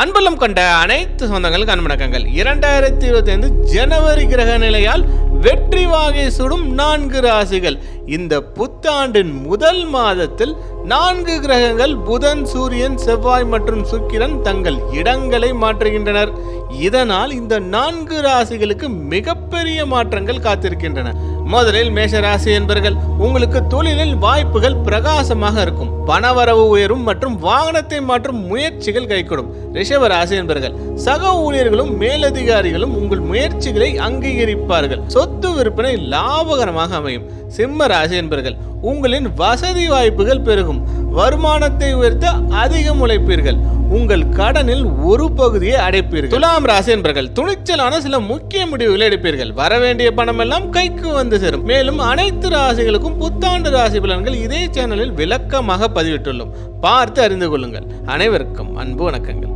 அன்புள்ளம் கொண்ட அனைத்து சொந்தங்களுக்கு அன்பணக்கங்கள். 2025 ஜனவரி கிரக நிலையால் வெற்றி வாகை சுடும் 4 ராசிகள். இந்த புத்தாண்டின் முதல் மாதத்தில் 4 கிரகங்கள் புதன், சூரியன், செவ்வாய் மற்றும் சுக்கிரன் தங்கள் இடங்களை மாற்றுகின்றனர். இதனால் இந்த 4 ராசிகளுக்கு மிகப்பெரிய மாற்றங்கள் காத்திருக்கின்றன. முதலில் மேஷ ராசி என்பர்கள், உங்களுக்கு தொழிலில் வாய்ப்புகள் பிரகாசமாக இருக்கும். பணவரவு உயரும் மற்றும் வாகனத்தை மாற்றும் முயற்சிகள் கைகூடும். ரிஷப ராசி என்பர்கள், சக ஊழியர்களும் மேலதிகாரிகளும் உங்கள் முயற்சிகளை அங்கீகரிப்பார்கள். சொத்து விற்பனை லாபகரமாக அமையும். சிம்ம ராசி என்பர்கள், உங்களின் வசதி வாய்ப்புகள் பெருகும். வருமானத்தை உயர்த்த அதிகம் உழைப்பீர்கள். உங்கள் கடனில் ஒரு பகுதியை அடைப்பீர்கள். துலாம் ராசி என்பர்கள், துணிச்சலான சில முக்கிய முடிவுகளை எடுப்பீர்கள். வரவேண்டிய பணம் எல்லாம் கைக்கு வந்து சேரும். மேலும் அனைத்து ராசிகளுக்கும் புத்தாண்டு ராசி பலன்கள் இதே சேனலில் விளக்கமாக பதிவிட்டுள்ளோம். பார்த்து அறிந்து கொள்ளுங்கள். அனைவருக்கும் அன்பு வணக்கங்கள்.